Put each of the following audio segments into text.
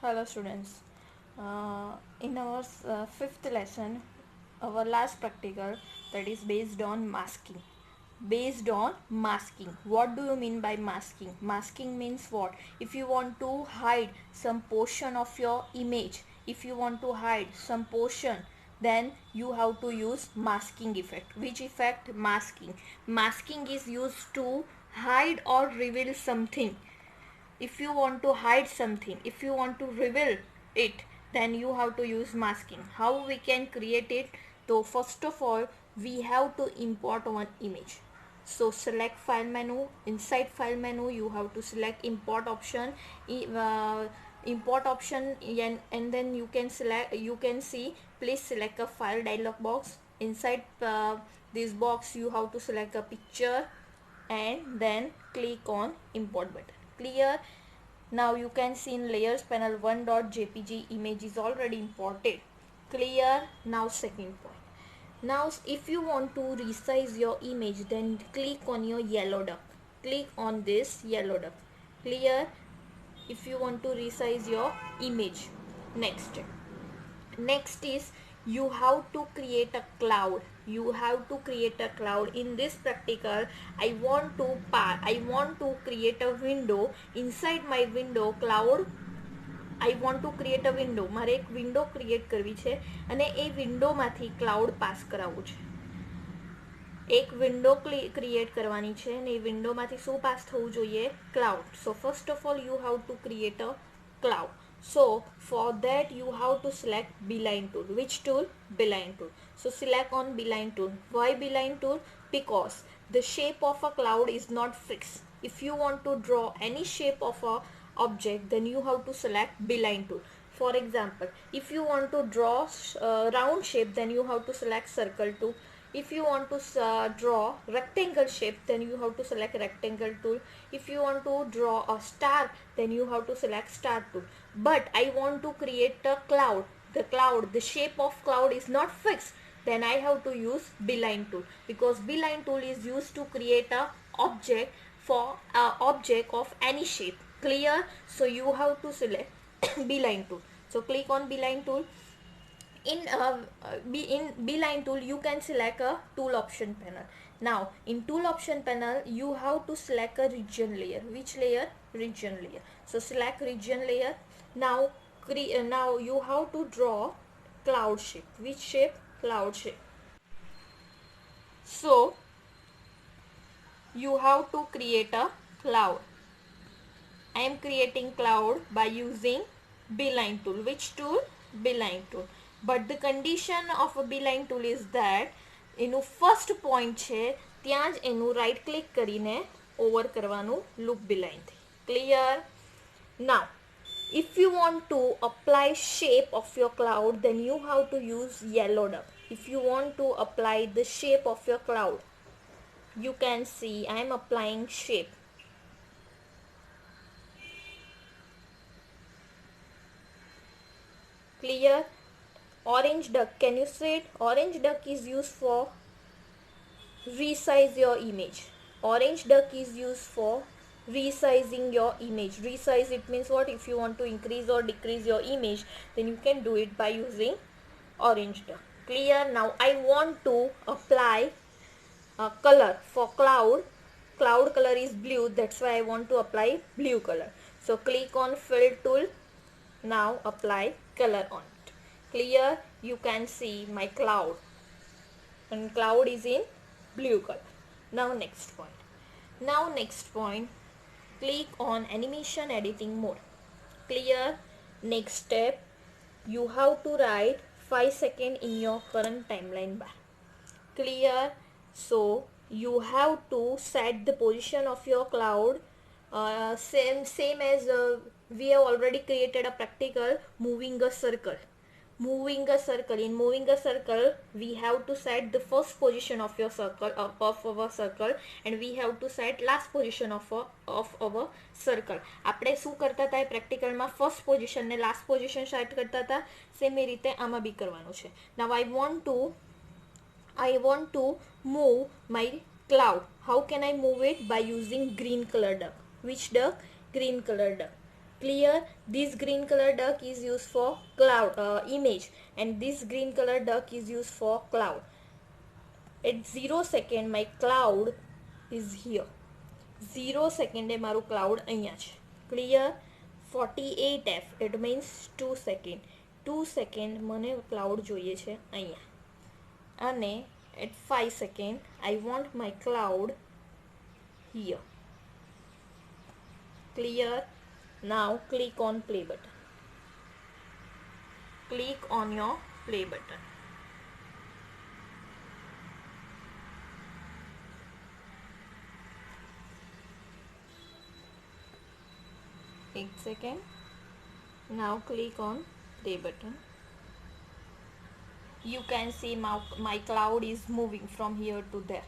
Hello students. In our fifth lesson, our last practical, that is based on masking. Based on masking. What do you mean by masking? Masking means what? If you want to hide some portion of your image, if you want to hide some portion, then you have to use masking effect. Which effect? Masking. Masking is used to hide or reveal something. If you want to hide something, if you want to reveal it, then you have to use masking. How we can create it? So first of all, we have to import one image. So select file menu. Inside file menu you have to select import option. Import option, and then you can select, you can see please select a file dialog box. Inside this box you have to select a picture and then click on import button. Clear? Now you can see in layers panel 1.jpg image is already imported. Clear? Now second point. Now if you want to resize your image, then click on your yellow duck. Click on this yellow duck. Clear? If you want to resize your image. Next is you have to create a cloud. You have to create a cloud. In this practical, I want to create a window. Inside my window cloud, I want to create a window. મારે એક window create કરવી છે અને એ વિન્ડોમાંથી cloud pass કરાવવું છે. એક window create કરવાની છે અને એ વિન્ડોમાંથી શું પાસ થવું જોઈએ? Cloud. So first of all you have to create a cloud. So for that you have to select beeline tool. Which tool? Beeline tool. So select on beeline tool. Why beeline tool? Because the shape of a cloud is not fixed. If you want to draw any shape of a object, then you have to select beeline tool. For example, if you want to draw round shape, then you have to select circle tool. If you want to draw rectangle shape, then you have to select rectangle tool. If you want to draw a star, then you have to select star tool. But I want to create a cloud. The shape of cloud is not fixed, then I have to use beeline tool, because beeline tool is used to create a object for object of any shape. Clear? So you have to select beeline tool. So click on beeline tool. In beeline tool you can select a tool option panel. Now in tool option panel you have to select a region layer. Which layer? Region layer. So select region layer. Now now you have to draw cloud shape. Which shape? Cloud shape. So you have to create a cloud. I am creating cloud by using beeline tool. Which tool? Beeline tool. But the condition of a beeline tool is that એનું first point છે ત્યાં જ એનું right click કરીને over કરવાનું loop beeline. Clear? Now if you want to apply shape of your cloud, then you have to use yellow duck. If you want to apply the shape of your cloud, you can see I am applying shape. Clear? Orange duck, can you see it? Orange duck is used for resize your image. Orange duck is used for resizing your image. Resize, it means what? If you want to increase or decrease your image, then you can do it by using orange duck. Clear? Now I want to apply a color for cloud. Cloud color is blue, that's why I want to apply blue color. So click on fill tool. Now apply color on it. Clear? You can see my cloud, and cloud is in blue color. Now next point, click on animation editing mode. Clear? Next step, you have to write 5 seconds in your current timeline bar. Clear? So you have to set the position of your cloud same as we have already created a practical moving a circle. In moving a circle we have to set the first position of your circle, of our circle, and we have to set last position of our circle. આપણે શું કરતા હતા એ પ્રેક્ટિકલમાં first position ને last position set કરતા હતા, same એ રીતે આમાં બી કરવાનું છે. નાઉ I want to move my cloud. How can I move it? By using green color duck. Which duck? Green color duck. Clear? This green color duck is used for cloud image, and this green color duck is used for cloud. At 0 second my cloud is here. 0 સેકન્ડે મારું cloud અહીંયા છે. Clear? 48F it means 2 second. 2 second મને cloud જોઈએ છે અહીંયા, અને at 5 second I want my cloud here. Clear? Now click on play button. Click on your play button. एक second. Now click on play button. You can see my cloud is moving from here to there.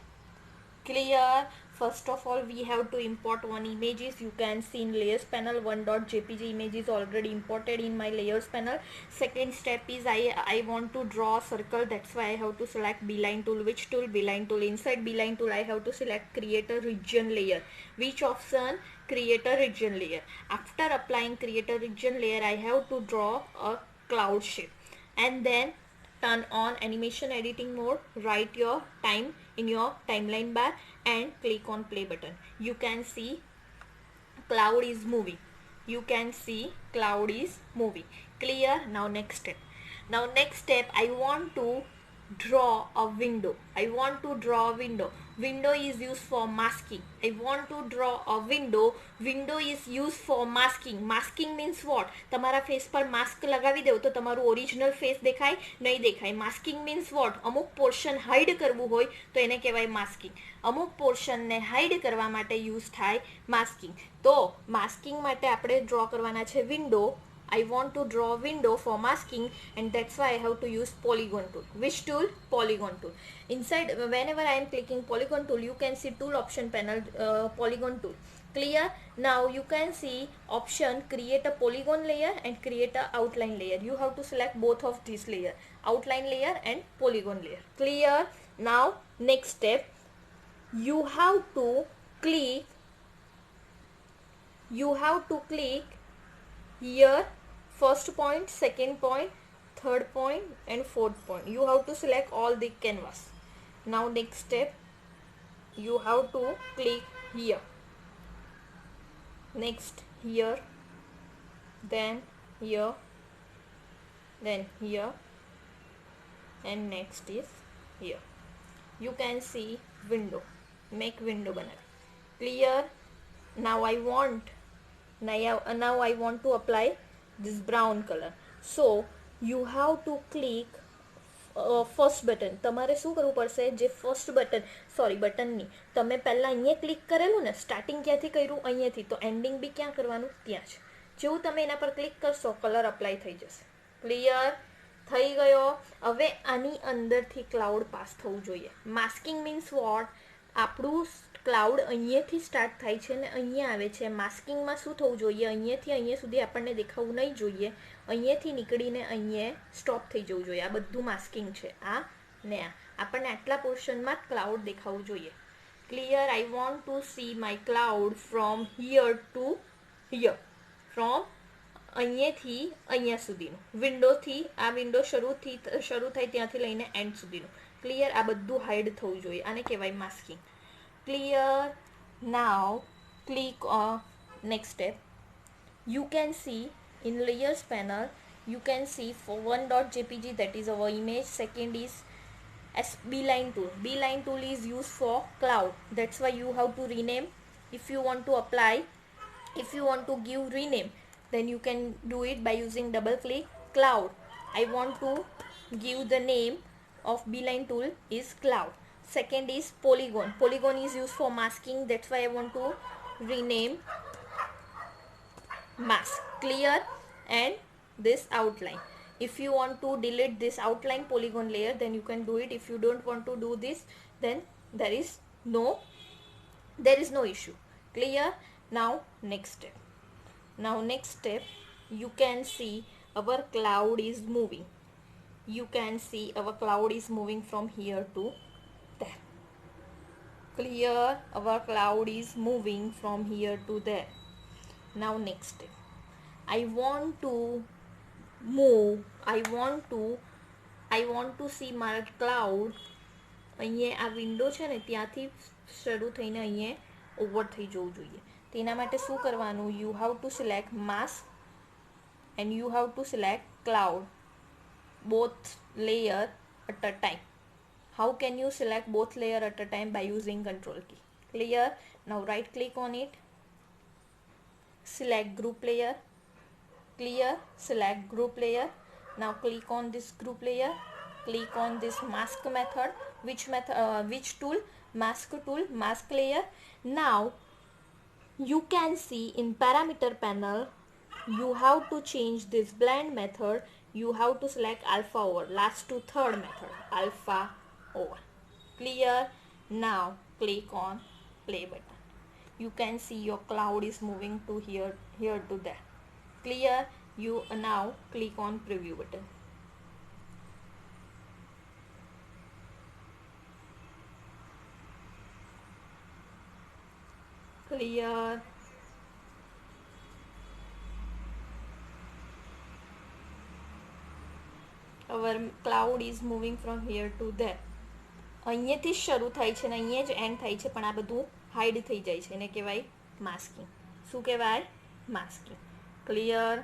Clear? First of all we have to import one images. You can see in layers panel 1.jpg image is already imported in my layers panel. Second step is I want to draw a circle. That's why I have to select beeline tool. Which tool? Beeline tool. Inside beeline tool I have to select create a region layer. Which option? Create a region layer. After applying create a region layer I have to draw a cloud shape, and then turn on animation editing mode. Write your time in your timeline bar and click on play button. You can see cloud is moving. You can see cloud is moving. Clear? Now next step. Now next step I want to draw a window. I want to draw a window. Window is used for masking. I want to draw a window. Window is used for masking. Masking means what? તમારા face પર mask લગાવી દેવો તો તમારું original face દેખાય નહીં દેખાય. Masking means what? અમુક પોર્શન હાઈડ કરવું હોય તો એને કહેવાય માસ્કિંગ. અમુક પોર્શનને હાઈડ કરવા માટે યુઝ થાય માસ્કિંગ. તો માસ્કિંગ માટે આપણે ડ્રો કરવાના છે window. I want to draw a window for masking, and that's why I have to use polygon tool. Which tool? Polygon tool. Inside, whenever I am clicking polygon tool, you can see tool option panel, polygon tool. Clear? Now you can see option create a polygon layer and create a outline layer. You have to select both of these layer, outline layer and polygon layer. Clear? Now next step, you have to click here. First point, second point, third point and fourth point. You have to select all the canvas. Now next step, you have to click here, next here, then here, then here, and next is here. You can see window. Make window banana. Clear? Now I want to apply this brown color. So you have to click first button. તમારે શું કરવું પડશે? જે first button નહીં, તમે પહેલાં અહીંયા click કરેલું ને, સ્ટાર્ટિંગ ક્યાંથી કર્યું? અહીંયાથી. તો એન્ડિંગ બી ક્યાં કરવાનું? ત્યાં જ. જેવું તમે એના પર ક્લિક કરશો કલર અપ્લાય થઈ જશે. ક્લિયર? થઈ ગયો? હવે આની અંદરથી ક્લાઉડ પાસ થવું જોઈએ. Masking means what? આપણું ક્લાઉડ અહીંયાથી સ્ટાર્ટ થાય છે ને અહીંયા આવે છે. માસ્કિંગમાં શું થવું જોઈએ? અહીંયાથી અહીંયા સુધી આપણને દેખાવું નહીં જોઈએ. અહીંયાથી નીકળીને અહીંયા સ્ટોપ થઈ જવું જોઈએ. આ બધું માસ્કિંગ છે. આ ને આપણને આટલા પોર્શનમાં જ ક્લાઉડ દેખાવું જોઈએ. Clear? I want to see my cloud from here two here. From અહીંયાથી અહીંયા સુધીનું. વિન્ડોથી આ વિન્ડો શરૂ થાય ત્યાંથી લઈને એન્ડ સુધીનું. ક્લિયર? આ બધું હાઈડ થવું જોઈએ. આને કહેવાય masking. Clear? Now click on next step. You can see in layers panel, you can see for 1.jpg, that is our image. Second is beeline tool. Beeline tool is used for cloud. That's why you have to rename. If you want to apply, if you want to give rename, then you can do it by using double click cloud. I want to give the name of beeline tool is cloud. Second is polygon. Polygon is used for masking. That's why I want to rename mask. Clear? And this outline. If you want to delete this outline polygon layer, then you can do it. If you don't want to do this, then there is no issue. Clear? Now next step. You can see our cloud is moving. You can see our cloud is moving from here to there. Clear? Our cloud is moving from here to there. Now next step. I want to move, I want to see મારા cloud. અહીંયા આ window છે ને ત્યાંથી શરૂ થઈને અહીંયા over થઈ જવું જોઈએ. તેના માટે શું કરવાનું? You have to select mask and you have to select cloud, both layer at a time. How can you select both layer at a time? By using control key. Clear? Now right click on it, select group layer. Clear? Select group layer. Now click on this group layer, click on this mask method. Which tool? Mask tool, mask layer. Now you can see in parameter panel, you have to change this blend method. You have to select alpha over, last to third method, alpha over. Clear? Now click on play button. You can see your cloud is moving to here to there. Clear? You now click on preview button. Clear? Our cloud is moving from here to there. અહીંયાથી જ શરૂ થાય છે ને અહીંયા જ and થાય છે, પણ આ બધું હાઈડ થઈ જાય છે. એને કહેવાય માસ્કિંગ. શું કહેવાય? માસ્કિંગ. ક્લિયર?